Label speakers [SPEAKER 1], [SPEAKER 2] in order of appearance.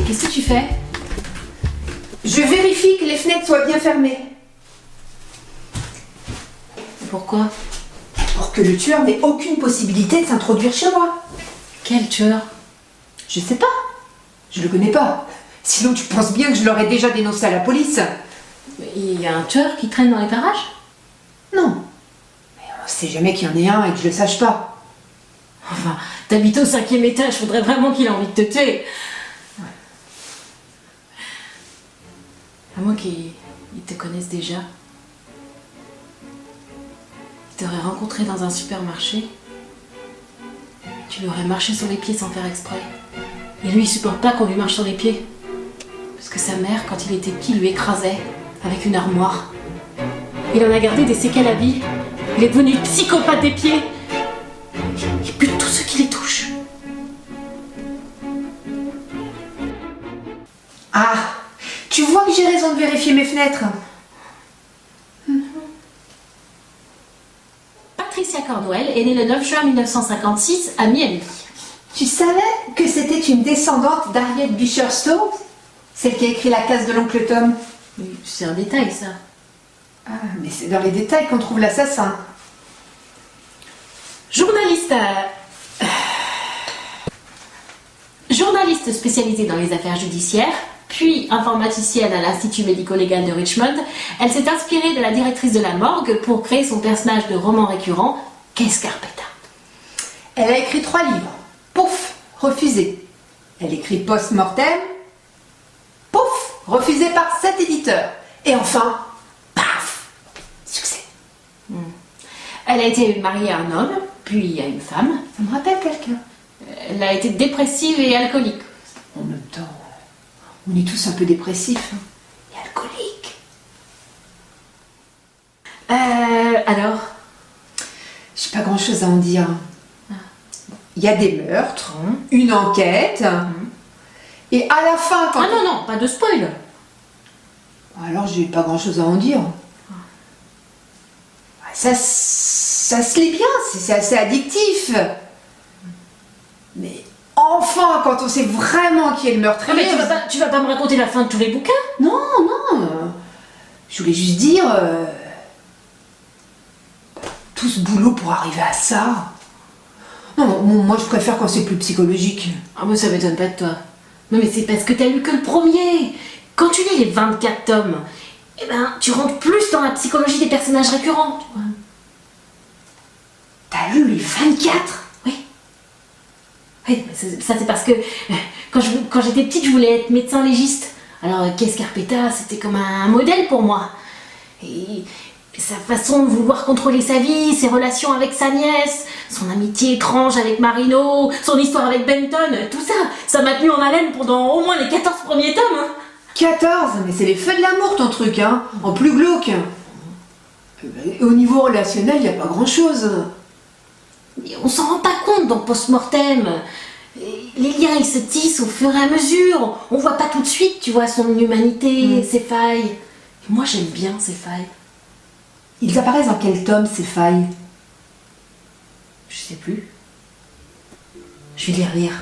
[SPEAKER 1] Qu'est-ce que tu fais?
[SPEAKER 2] Je vérifie que les fenêtres soient bien fermées.
[SPEAKER 1] Pourquoi?
[SPEAKER 2] Pour que le tueur n'ait aucune possibilité de s'introduire chez moi.
[SPEAKER 1] Quel tueur?
[SPEAKER 2] Je sais pas. Je le connais pas. Sinon tu penses bien que je l'aurais déjà dénoncé à la police.
[SPEAKER 1] Il y a un tueur qui traîne dans les parages?
[SPEAKER 2] Non. Mais on sait jamais qu'il y en ait un et que je le sache pas.
[SPEAKER 1] Enfin, t'habites au 5e étage, faudrait vraiment qu'il ait envie de te tuer.
[SPEAKER 2] Ouais.
[SPEAKER 1] À moins qu'ils te connaissent déjà. Il t'aurait rencontré dans un supermarché. Tu lui aurais marché sur les pieds sans faire exprès. Et lui, il supporte pas qu'on lui marche sur les pieds. Parce que sa mère, quand il était petit, lui écrasait avec une armoire. Il en a gardé des séquelles à vie. Il est devenu psychopathe des pieds. Il bute tous ceux qui les touchent.
[SPEAKER 2] Ah, tu vois que j'ai raison de vérifier mes fenêtres.
[SPEAKER 1] Patricia Cornwell est née le 9 juin 1956 à Miami.
[SPEAKER 2] Tu savais que c'était une descendante d'Harriet Beecher Stowe? Celle qui a écrit La case de l'oncle Tom.
[SPEAKER 1] C'est un détail, ça.
[SPEAKER 2] Ah, mais c'est dans les détails qu'on trouve l'assassin.
[SPEAKER 1] Journaliste spécialisée dans les affaires judiciaires, puis informaticienne à l'Institut médico-légal de Richmond, elle s'est inspirée de la directrice de la morgue pour créer son personnage de roman récurrent, Qu'Escarpeta.
[SPEAKER 2] Elle a écrit 3 livres. Pouf, refusé. Elle écrit Post-Mortem. Pouf, refusé par 7 éditeurs. Et enfin, paf, succès.
[SPEAKER 1] Elle a été mariée à un homme, puis à une femme.
[SPEAKER 2] Ça me rappelle quelqu'un.
[SPEAKER 1] Elle a été dépressive et alcoolique.
[SPEAKER 2] En même temps, on est tous un peu dépressifs et alcooliques.
[SPEAKER 1] Alors,
[SPEAKER 2] J'ai pas grand-chose à en dire. Il y a des meurtres, une enquête, et à la fin, quand...
[SPEAKER 1] Ah non, pas de spoil.
[SPEAKER 2] Alors j'ai pas grand-chose à en dire. Ça se lit bien, c'est assez addictif. Mais enfin, quand on sait vraiment qui est le meurtrier...
[SPEAKER 1] Mais tu vas pas me raconter la fin de tous les bouquins?
[SPEAKER 2] Non. Je voulais juste dire... tout ce boulot pour arriver à ça... Non, moi je préfère quand c'est plus psychologique.
[SPEAKER 1] Ah mais ça m'étonne pas de toi. Non mais c'est parce que t'as lu que le premier. Quand tu lis les 24 tomes, eh ben tu rentres plus dans la psychologie des personnages récurrents, tu vois.
[SPEAKER 2] T'as lu les 24?
[SPEAKER 1] Oui. Oui, ça c'est parce que quand j'étais petite, je voulais être médecin légiste. Alors Qu'Escarpeta, c'était comme un modèle pour moi. Et sa façon de vouloir contrôler sa vie, ses relations avec sa nièce, son amitié étrange avec Marino, son histoire avec Benton, tout ça, ça m'a tenu en haleine pendant au moins les 14 premiers tomes. Hein.
[SPEAKER 2] 14? Mais c'est les feux de l'amour ton truc, hein. En plus glauque. Et au niveau relationnel, il n'y a pas grand-chose.
[SPEAKER 1] Et on s'en rend pas compte dans Post-Mortem. Les liens, ils se tissent au fur et à mesure. On voit pas tout de suite, tu vois, son humanité, ses failles. Et moi, j'aime bien ces failles.
[SPEAKER 2] Ils apparaissent dans quel tome, ces failles?
[SPEAKER 1] Je sais plus. Je vais les relire.